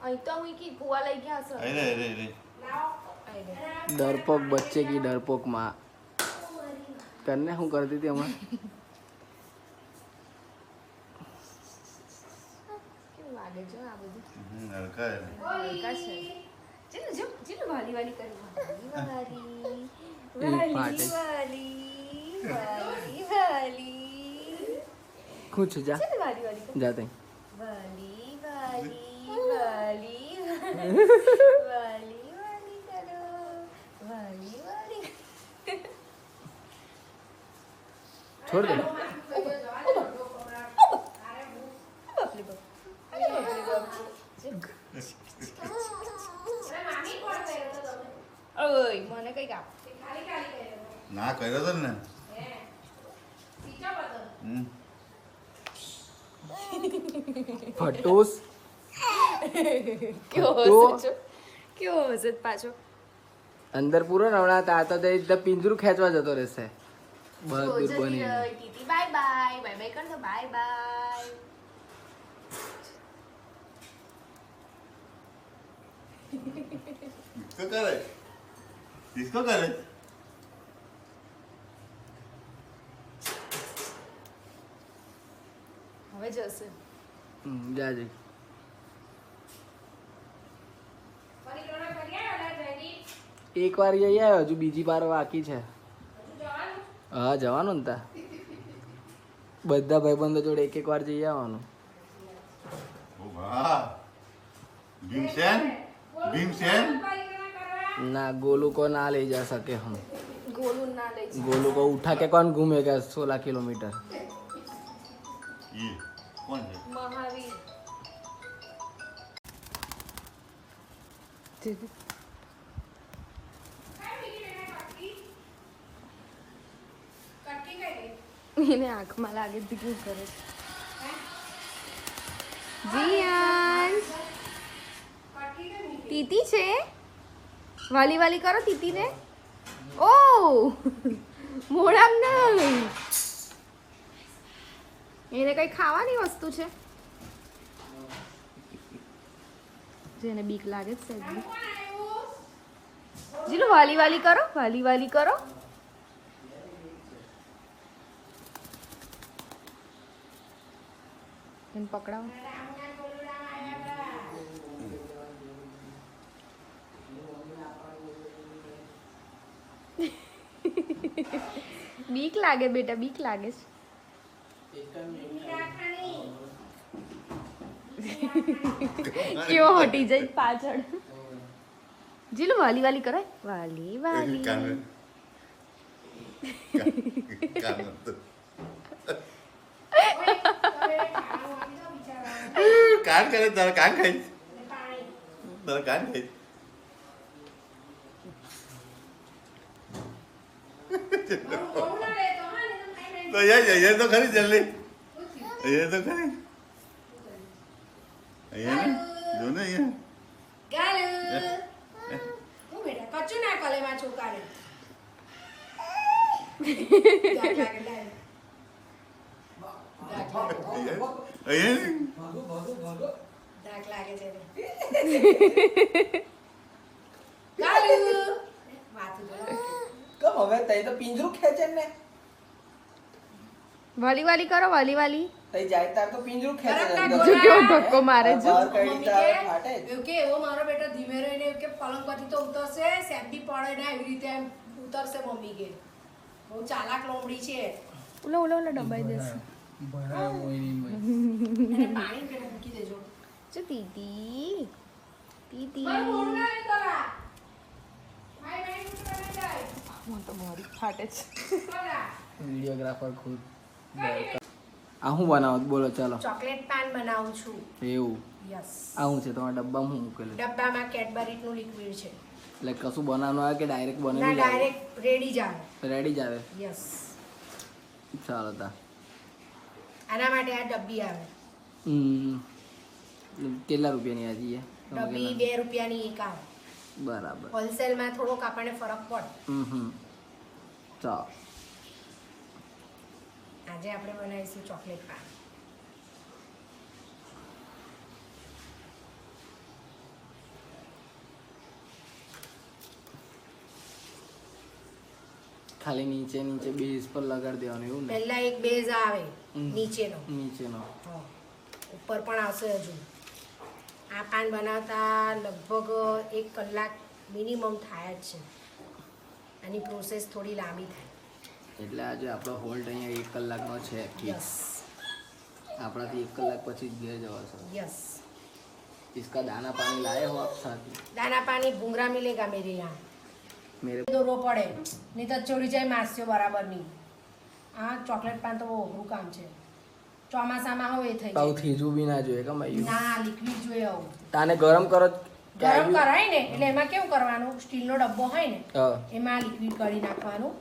અહીં તો હું કી કુવા લઈ ગયા હશે અરે डरपोक बच्चे की डरपोक माँ करने हूँ करती थी हमें કેવું લાગે જો આ બધું હલકા હલકા છે ચલો જો ચલો વાલી વાલી કરી વાલી फाटे વાલી વાલી कुछ जा ચલો વાલી વાલી કર जाते વાલી વાલી વાલી વાલી વાલી કરો વાલી વાલી छोड़ दे બાપલે બાપ ઓય મને કઈ કાપ ના કર્યો તો ને फटूस કેવો તો? હશે કેવો હશે પાછો अंदर पूरा नवड़ा था आता तो एकदम पिंजरू खेचवा जतो रहશે बहुत दूर बनी TT bye bye bye bye કર દો બાય બાય किसको करे किसको करे હવે જશે जा जी એક વાર જઈ આવ્યો હજુ બીજી વાર બાકી છે હા જવાનું ને તા બધા ભાઈબંધો જોડે એક વાર જઈ આવવાનું ओ वाह भीमसेन भीमसेन ना गोलू को ना ले जा सके हम ગોલું ના લઈ જા गोलू को उठा के कौन घूमेगा 16 किलोमीटर ये कौन है મહાવીર એને આંખમાં લાગે છે શું કરે છે જીયાન તીતી છે વાલી વાલી કરો તીતીને ઓ મોડામ નહીં એને કઈ ખાવાની વસ્તુ છે જેને બીક લાગે છે જીલો વાલી વાલી કરો વાલી વાલી કરો એને પકડાવો બીક લાગે બેટા બીક લાગે છે કેવો હટી જાય પાછળ જીલું વાલી વાલી કરાય વાલી વાલી કાન કરે તારા કાન ખાઈ તારા કાન ખાઈ તો અહીંયા તો ખરી જલ્દી અહીંયા તો ખરી અહીંયા ને જો ને અહીંયા કચું ના કલેમાં છોકારે અહીંયા ડાક લાગે છે કમ હવે તઈ તો પિંજરું ખેંચે ને વાલી વાલી કરો વાલી વાલી તઈ જાય તાર તો પિંજરું ખેંચે જો કેવો ધક્કો મારે છે બહાર કાઢી તાર ફાટે જ. એવું કે એવો મારો બેટો ધીમે રહીને એવું કે પલંગ પરથી તો ઉતરશે સેફટી પડે ને એવી રીતે એમ ઉતરશે મમ્મી કે બહુ ચાલાક લોમડી છે ઓલો ઓલો ઓલો દબાઈ દેશે ભરાય હોય નહીં મય. એને પાણી પેલું મૂકી દેજો જો તીતી તીતી મારું મોઢું ના લઈ તરા ભાઈ ભાઈ મૂકી બને જાય હું તો મારી ફાટે છે તરા વિડિયોગ્રાફર ખુદ આ હું બનાવું બોલો ચાલો ચોકલેટ પાન બનાવું છું એવું યસ આ હું છે તમારા ડબ્બામાં હું મૂકેલું ડબ્બામાં કેડબરીનું લિક્વિડ છે એટલે કશું બનાવવાનું આવે કે ડાયરેક્ટ ના બનેલું જ આવે ડાયરેક્ટ રેડી જ આવે રેડી જ આવે યસ ચાલો તા આના માટે આ ડબ્બી આવે કેટલા રૂપિયાની આ જઈએ ડબ્બી 2 રૂપિયાની એક આવે બરાબર હોલસેલમાં થોડોક આપણને ફરક પડે ચાલો આજે આપણે બનાવીશું ચોકલેટ પાન ખાલી નીચે નીચે બેઝ પર લગાડી દેવાનું એવું ને પહેલા એક બેઝ આવે હમ. નીચેનો નીચેનો હા. ઉપર પણ આવશે હજુ. આ પાન બનાવતા લગભગ 1 કલાક મિનિમમ થાય જ છે. આની પ્રોસેસ થોડી લાંબી થાય. એટલે આજે આપણો હોલ્ડ અહીંયા 1 કલાકનો છે યસ આપણાથી 1 કલાક પછી જ ઘેર જવાશે यस इसका दाना पानी लाए हो आप साथ में दाना पानी घूंघरा मिलेगा मेरे यहाँ मेरे દોરવો પડે નહીં તો ચોરી જાય માસ્યો બરાબર નહીં. આ ચોકલેટ પાન તો બહુ અઘરું કામ છે. ચોમાસામાં હવે એ થઈ પાઉ જાય. થીજું બી ના જોઈએ કમાયું ના લિક્વિડ જોઈએ આવું. તાને ગરમ કરો ગરમ કરાય ને એટલે એમાં કેવું કરવાનું, સ્ટીલનો ડબ્બો હોય ને હા એમાં લિક્વિડ કરી નાખવાનું.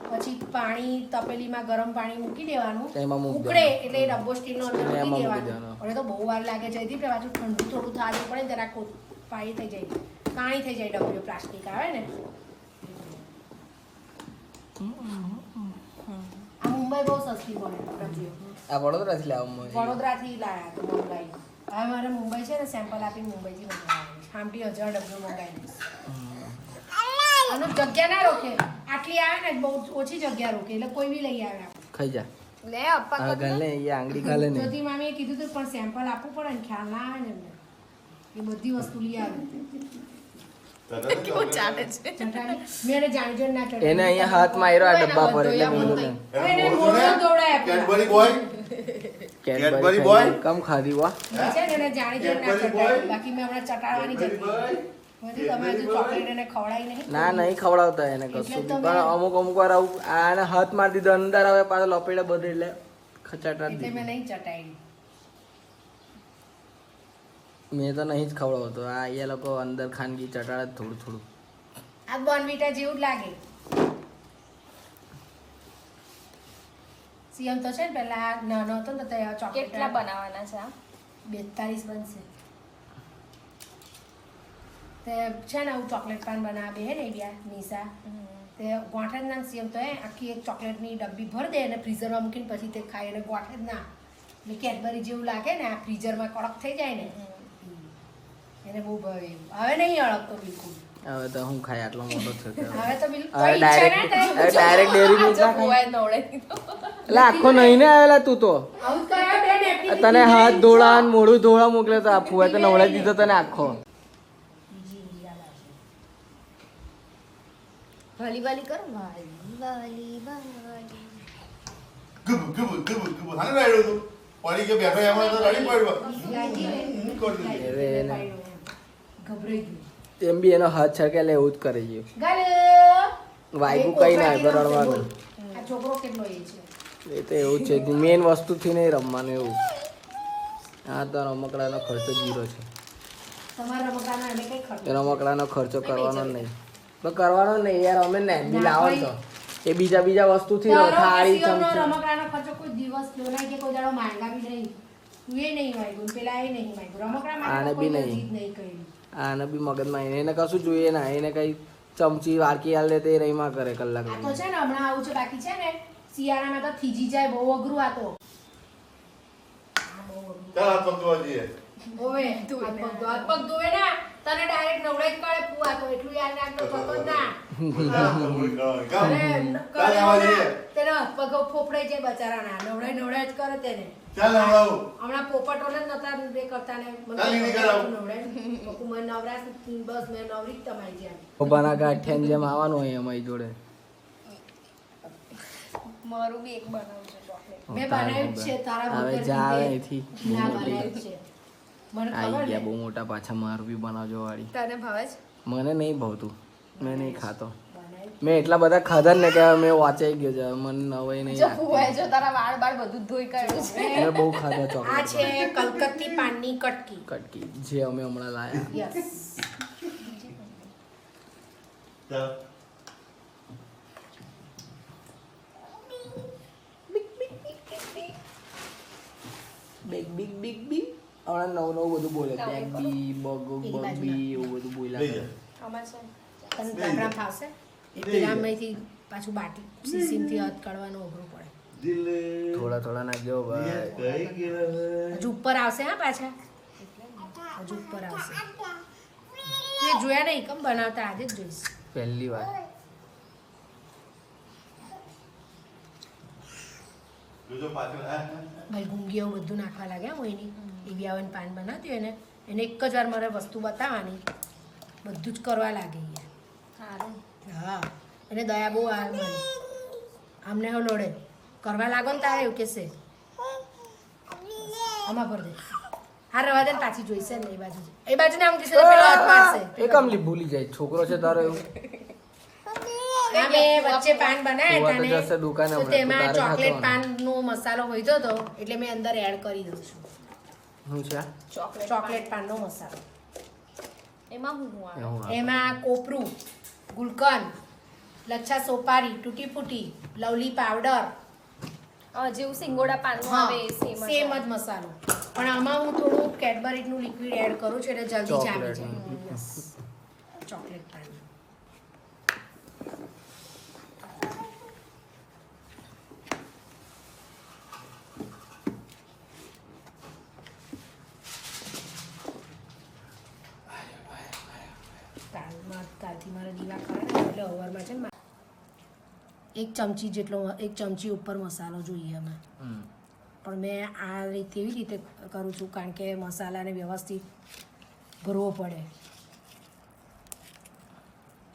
પછી પાણી તપેલીમાં ગરમ પાણી મૂકી દેવાનું. એમાં મૂકી ઉકળે એટલે એ ડબ્બો સ્ટીલનો અંદર એમાં મૂકી મૂકી દેવાનો. દેવાનો. હવે તો બહુ વાર લાગે છે એથી પાછું ઠંડુ થોડું થવા દેવું પડે ને જરાક પાણી થઈ જાય, કાણી થઈ જાય ડબ્બો પ્લાસ્ટિક આવે ને. આ મુંબઈ બહુ સસ્તી પડે રજીઓ. આ વડોદરાથી લાવવામાં વડોદરાથી લાયા તો મંગાવી. હવે મારે મુંબઈ છે ને સેમ્પલ આપીને મુંબઈથી મંગાવ્યું. આમથી 1000 ડબ્બો મંગાવી દઈશ. અને જગ્યા ના રોકે, આટલી આવે ને બહુ ઓછી જગ્યા રોકે એટલે કોઈ બી લઈ આવે. ખાઈ જા લે અપ્પા હા ગલે એ આંગળી ખાલે ને જ્યોતિ મામીએ કીધું હતું પણ સેમ્પલ આપવું પડે ને, ખ્યાલ ના આવે ને એમને. એ બધી વસ્તુ લઈ આવે. કેવું ચાલે છે ચટાણી મેં એને જાણી જોઈને ના ચટાડી. એને અહીંયા હાથ માર્યો આ ડબ્બા પર એટલે મેં મોઢું બોલ્યું હવે એને મોઢું દોડાય કેડબરી બોય કેડબરી boy? કમ ખાધી વા છે ને એને જાણી જોઈને ના ચટાડી. બાકી મેં હમણાં ચટાડવાની જ હતી. મેં કીધું તમે હજુ ચોકલેટ એને ખવડાવી નહીં. ના નહીં ખવડાવતા એને કશું બી. પણ અમુક અમુક વાર આવું આને હાથ મારી દીધો અંદર આવે પાછો લપેડે બધે એટલે ખચાટા એટલે મેં નહીં ચટાડી. મેં તો નહીં જ ખવડાવતો આ એ લોકો અંદર ખાનગી ચટાડે થોડું થોડું આ બોર્નવિટા જેવું જ લાગે. સીએમ તો છે ને પેલા નાનો હતો ને તો ચોકલેટ કેટલા બનાવવાના છે આ 42 બનશે. તે છે ને આવું ચોકલેટ પાન બનાવે હે ને બિયા નિશા તે ગોઠે જ ના સીએમ તો આખી એક ચોકલેટની ડબ્બી ભર દે અને ફ્રીઝરમાં મૂકીને પછી તે ખાય અને ગોઠે જ ના. એટલે કેડબરી જેવું લાગે ને આ ફ્રીઝરમાં કડક થઈ જાય ને એને બહુ ભાવે એવું. હવે નહીં અળગતો બિલકુલ. હવે તો હું ખાય આટલો મોટો થયો તો. હવે તો બિલકુલ હવે કોઈ ઈચ્છા ના થાય. ડાયરેક્ટ ડેરી મિલ્ક ના ખાય ફુવાએ નવડાવી દીધો એટલે આખો નહીં ને આવેલા તું તો આવું કયા બેન એટલી તને હાથ ધોળા ને મોઢું ધોળા મોકલે તો આપવું હોય તો નવડાવી દીધો તને આખો બીજી યાદ આવશે. વાલી વાલી કરો વાલી વાલી વાલી ગબ ગબ ગબ ગબ હાને રાડ્યો તું પડી કે બેઠો એમાં તો રડી પડ્યો અરે એને ગભરાઈ ગયું. તેમ બી એનો હાથ છડકે એટલે એવું જ કરી ગયું ગાલો વાયગું કઈ ના આવે રડવાનું આ છોકરો કેટલો એ છે. એ તો એવું છે મેઇન વસ્તુથી નહીં રમવાનું એવું હા તો રમકડાનો ખર્ચો 0 છે તમારા રમકડામાં એને કઈ ખર્ચ રમકડાનો ખર્ચો કરવાનો જ નહીં તો કરવાનો જ નહીં યાર અમે ને બી લાવો તો એ બીજા વસ્તુથી થાળી ચમચી રમકડાનો ખર્ચો કોઈ દિવસ થયો નહીં કે કોઈ દાડો માંગા બી નહીં. તું એ નહીં માંગ્યું ને પેલા એ નહીં માંગ્યું. રમકડા આને માટે બી કોઈ નહીં. જીદ નહીં કરી. આને બી મગજમાં એને કશું જોઈએ ના એને કઈ ચમચી વારકી આલ દે તે રહીમાં કરે કલાક આ તો છે ને હમણાં આવું છે બાકી છે ને શિયાળામાં તો થીજી જાય બહુ અઘરું આ તો. આ બહુ અઘરું. ચાલ આ પકવા જઈએ ઓવે હાથ પગ ધોવે ના તને ડાયરેક્ટ નવડાઈ જ કરે પુઆ તો એટલું યાદ રાખતો થતો જ ના. અરે ચાલ આવા જઈએ તેના હાથ પગ ફોફડાઈ જાય બચારાના. નવડાઈ જ કરે તેને. ચાલ આવો હમણાં પોપટોને જ નતા એ કરતા ને ચાલ એની ઘર આવું. નવડાય પપ્પુ મને નવરાશ બસ મેં નવરી જ તમારી જેમ. ઉભાના ગાંઠિયાની જેમ આવવાનું હોય અમારી જોડે મારું બી એક બનાવું છે ચોકલેટ મેં બનાવ્યું જ છે તારા હવે વગર જા આવે રીતે. અહીંથી ના બનાવ્યું જ છે મને આવી ખબર ગયા ને બહુ મોટા પાછા મારું બી બનાવજો વાળી તને ભાવે છે મને નહીં ભાવતું મેં નહીં ખાતો બનાવ્યું. મેં એટલા બધા ખાધા ને કે મેં વાંચાઈ ગયો છે મને નવાઈ નહીં જો લાગતી. ફુવાએ જો તારા વાળ બાળ બધું જ ધોઈ કાઢ્યું છે મેં બહુ ખાધા આ ચોકલેટ છે કલકત્તી પાનની કટકી. કટકી જે અમે હમણાં લાયા યસ ચાલ બિગ બિગ બિગ બી હમણાં નવું બધું બોલે બેગ બી બગ બી એવું બધું બોલ્યા લઈ કરે. જા આમાં છે તને દાખલા ફાવશે એ પેલામાંથી પાછું બાટી સીસીમથી હાથ કાઢવાનું અઘરું પડે. દિલે થોડા નાખજો ભાઈ કઈ ગયા હજુ ઉપર આવશે હા પાછા હજુ ઉપર આવશે. તે જોયા નહીં કેમ બનાવતા આજે જ જોઈશ. પહેલી વાર જોજો પાછળ હા ભાઈ ગુંગી એવું બધું નાખવા લાગ્યા હું એની એવી આવે પાન બનાવતી હોય ને એને એક જ વાર મારે વસ્તુ બતાવવાની બધું જ કરવા લાગે સારું હા એને દયા બહુ આવે મને આમને હવે લોડે કરવા લાગો ને તારે એવું કહેશે આમાં પર દે હા રવા દે ને પાછી જોઈશે ને એ બાજુ ને આમ કહેશે તો પેલો હાથ મારશે એ કમલી ભૂલી જાય છોકરો છે તારો એવું અમે વચ્ચે પાન બનાવ્યા ફુવા તો જશે હતા દુકાને ને તો હમણાં, તેમાં તો તારે ચોકલેટ ખાતો પાનનો મસાલો હોઈતો હતો એટલે મેં અંદર એડ કરી દઉં છું શું છે ચોકલેટ પાનનો મસાલો એમાં હું આવે એવું આ. એમાં કોપરું ગુલકંદ લચ્છા સોપારી તૂટી ફૂટી લવલી પાવડર જેવું સિંગોડા પાનનું આવે સેમ સેમ જ મસાલો પણ આમાં હું થોડું કેડબરીનું લિક્વિડ એડ કરું છું એટલે જલ્દી જામી ચોકલેટ. જાય Yes. ચોકલેટ પાન કાલથી મારે દીવા કરે ને એટલે ઓવરમાં છે ને એક ચમચી ઉપર મસાલો જોઈએ અમે હમ. પણ મેં આ રીતે એવી રીતે કરું છું કારણ કે મસાલાને વ્યવસ્થિત ભરવો પડે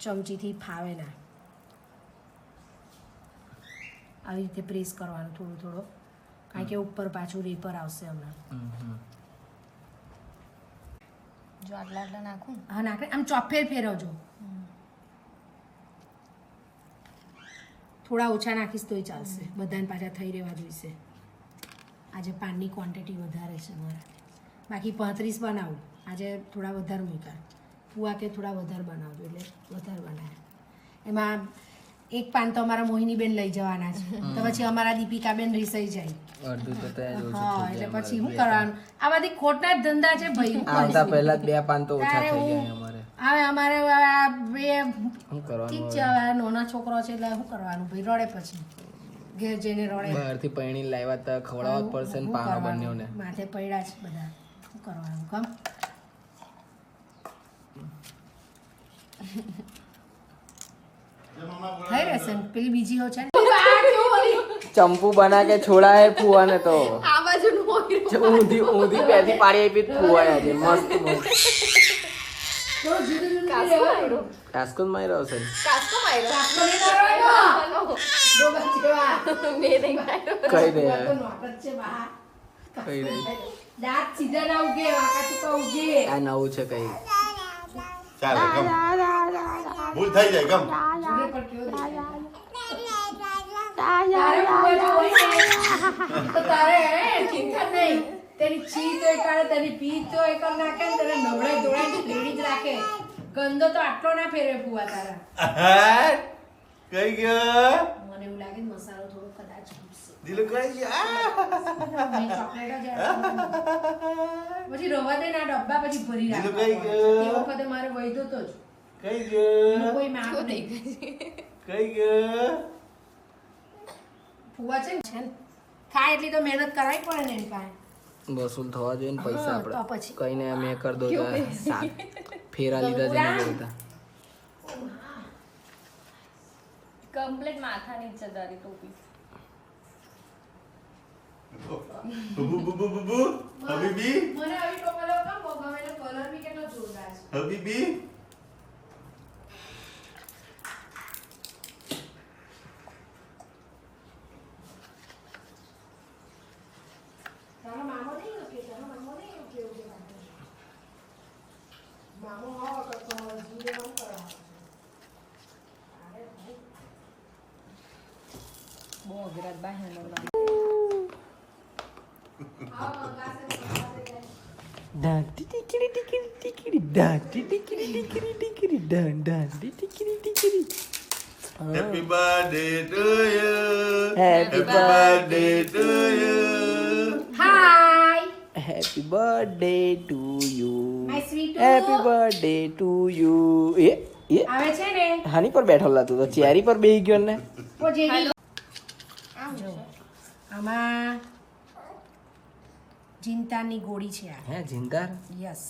ચમચીથી ફાવે ના આવી રીતે પ્રેસ કરવાનું થોડું થોડો કારણ કે ઉપર પાછું રેપર આવશે હમણાં હમ, હમ. જો આટલા આટલા નાખું હા નાખે આમ ચોફેર ફેરવજો થોડા ઓછા નાખીશ તોય ચાલશે બધાને પાછા થઈ રહેવા જોઈશે આજે પાનની ક્વોન્ટિટી વધારે છે મારે બાકી 35 બનાવું આજે થોડા વધારે મૂક્યા ફુવા કે થોડા વધારે બનાવજો એટલે વધારે બનાવ્યા એમાં એક પાન તો અમારા મોહિનીબેન લઈ જવાના છે તો પછી અમારા દીપિકાબેન રીસાઈ જાય અડધું તો ત્યાં જ ઓછું હા થઈ એટલે જાય પછી અમારે. શું કરવાનું આ બધી ખોટના જ ધંધા છે ભાઈ શું આવતા કરીશું? પહેલા જ 2 પાન તો ઓછા તારે થઈ હું- જાય અમારે હવે અમારે આ બે શું ઠીક કરવાનું છે હવે નાના છોકરો છે એટલે શું કરવાનું ભાઈ રડે પછી ઘેર જઈને રડે બહારથી પૈણી લાવ્યા તા ખવડાવવા જ પડશે ને શું પાનો કરવાનું? બંનેઓને માથે પડ્યા છે બધા શું કરવાનું કમ થઈ રહેશે ને પેલી બીજી હો છે ને ચંપુ બના કે છોડાય ફુવાને તો આ બાજુનું હોય ઊંધી ઊંધી પેથી પાડી આપી ફુવાય આજે મસ્ત મસ્ત થોડું જુદું જુદું કાસ્કો માર્યો કાસ્કો જ માર્યો હશે ને. કાસ્કો માર્યો કાસ્કો નહીં મારવાનો. ડોબા જેવા. મેં નહીં માર્યો કઈ દે આ તો નોટ જ છે બહાર. કઈ દે દાંત સીધા ના ઉગે વાંકા ચૂકા ઉગે આ નવું છે કઈ ચાલે ગમ ભૂલ થઈ જાય ગમ જોડે પર કેવો દેખાય? તારે ફુવા જો હોય ને, તો તારે ચિંતા નહીં તેની છી તો એ કાઢે તેની પી તો એ કર નાખે ને તને નવડાઈ ધોળાઈ રેડી જ રાખે ગંદો તો આટલો ના ફેરવે ફુવા તારા કઈ ગયો મને એવું લાગે ને મસાલો થોડો કદાચ ખૂટશે દિલ કઈ ગયો નહીં, ચોકલેટ જ add કરવાની. પછી રવા દે ને આ ડબ્બા પછી ભરી બીજું રાખવા કઈ પડે. ગયું? તે વખતે મારે વૈધો તો જ કઈ એનો ગયો કોઈ માપ નહીં કઈ ગયો ફુવા છે ને ખાય એટલી તો મહેનત કરાવી પડે ને એની પાસે વસૂલ થવા જોઈએ ને પૈસા હા, તો આપણે પછી. કઈ ને મેં કરી દો સાત ફેરા લીધા છે ને બોલતા કમ્પ્લીટ માથા નીચે દારી ટોપી બબુ બબુ બબુ હબીબી મને આવી ટોપલો કેમ બહુ ગમે એનો કલર બી કેટલો જોરદાર છે હબીબી તારો મામો નહીં ઓકે તારો મામો નહીં ઓકે ઓકે વાંધો નહીં. મામો આવો તો જીવે આમ કરવાનું. અરે ભાઈ બહુ અઘરાત બા હેન્ડલ આવો મંગાશે મંગાશે ડાન ટીકડી ટીકડી ટીકડી ડાન ટીકડી ટીકડી ટીકડી ડાન ડાન ટીકડી ટીકડી happy birthday to you Happy birthday to you hi happy birthday to you My sweet happy birthday to you એ આવે છે ને હાની પર બેઠો તું તો ચેરી પર બેહી ગયો ને ઓ જેવી જો આમાં ચિંતાની ગોળી છે આ હે જિંદાર યસ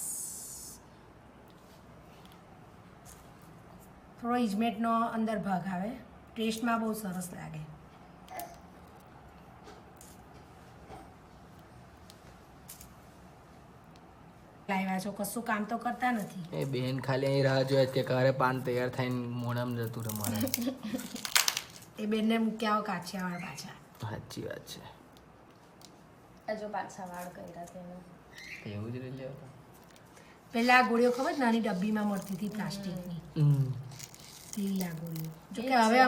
થોડો ઇજમેટનો અંદર ભાગ આવે ટેસ્ટમાં બહુ સરસ લાગે લાવ્યા છો કશું કામ તો કરતા નથી. એ બેન ખાલી અહીં રાહ જોયા કે ક્યારે પાન તૈયાર થઈને મોઢામાં જતું રહે મારે. એ બેનને મૂક્યા આવો કાઠિયાવાડ પાછા. સાચી વાત છે. હજુ પાછા વાળ કર્યા તેનો. એવું જ રહી જાય. પેલા આ ગોળીઓ ખબર નાની ડબ્બીમાં મળતી હતી પ્લાસ્ટિકની તેવી આ ગોળીઓ. જો કે હવે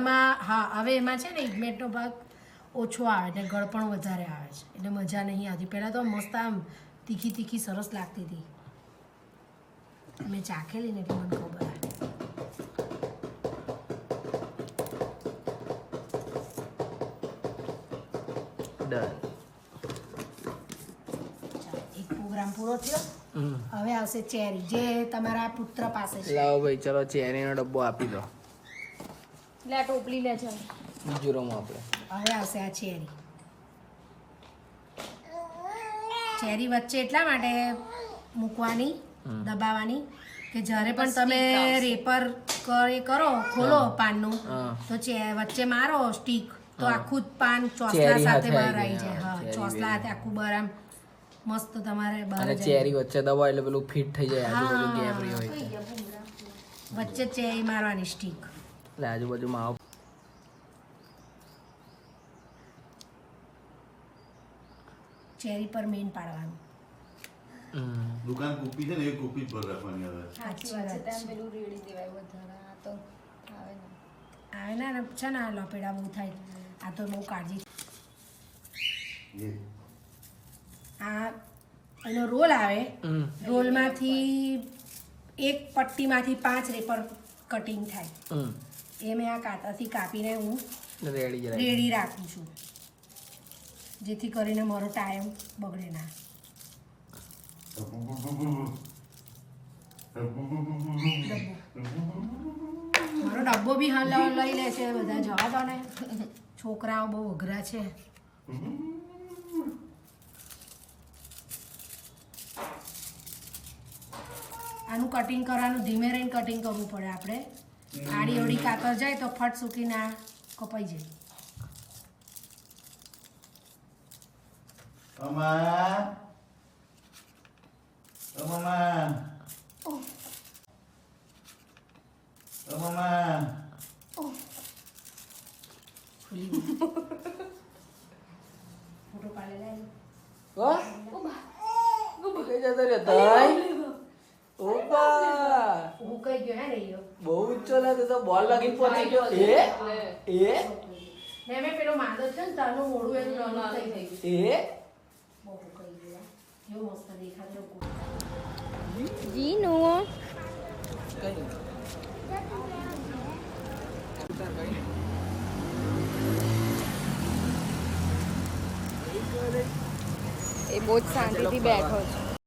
હવે એમાં છે ને ઇગ્મેટનો ભાગ ઓછો આવે એટલે ગળપણ વધારે આવે છે એટલે મજા નહીં આવતી. પહેલાં તો મસ્ત આમ તીખી તીખી સરસ લાગતી હતી. મેં ચાખેલી ને એટલે મને ખબર આવે. ડન. એક પ્રોગ્રામ પૂરો થયો. હવે આવશે ચેરી જે તમારા પુત્ર પાસે છે. લાવો ભાઈ ચલો ચેરીનો ડબ્બો આપી દો. લે આ ટોપલી લે છે. બીજું રમો આપણે. હવે આવશે આ ચેરી. ચેરી વચ્ચે એટલા માટે મૂકવાની દબાવવાની કે જ્યારે પણ તમે રેપર કરો ખોલો પાનનું તો વચ્ચે મારો સ્ટીક તો આખું જ પાન ચોસલા સાથે બહાર આવી જાય. હા ચોસલા સાથે આખું બહાર આમ મસ્ત તમારે બહાર અને ચેરી વચ્ચે દબાવો એટલે પેલું ફિટ થઈ જાય. આજુબાજુ ગેપ રહી હોય વચ્ચે ચેરી મારવાની સ્ટીક. એટલે આજુબાજુમાં આવો. ચેરી પર મેન પાડવાનું. દુકાન કુપી છે ને એ કુપી જ પર રાખવાની આવે. સાચી વાત છે. તેમ પેલું રેડી દેવાય વધારે. આ તો આવે ને. આવે ને છે ને આ લપેડા બહુ થાય. આ તો બહુ કાળજી. આ એનો રોલ આવે. રોલમાંથી એક પટ્ટીમાંથી 5 રેપર કટિંગ થાય. એ મેં આ કાતરથી કાપીને હું રેડી રાખું છું જેથી કરીને મારો ટાઈમ બગડે ના. મારો ડબ્બો બી લઈ લે છે બધા. જવા દો ને છોકરાઓ બહુ અઘરા છે. આનું કટિંગ કરવાનું ધીમે રહીને કટિંગ કરવું પડે આપણે. આડી અવડી કાતર જાય તો ફટ સૂકીને આ કપાઈ જાય. અમા અમા અમા ફોટો પાડેલા કઈ જતો રહ્યો ઓપા હું કઈ ગયો હે ને યો બહુ ઊંચો લાગે તો બોલ લાગી પહોંચી ગયો. મેં પેલો માંદો છે ને તારનું મોઢું એનું નાનું થઈ ગયું. બહુ કઈ ગયો. કેવો મસ્ત દેખાતો. જીનું એ બહુ જ શાંતિથી બેઠો છે.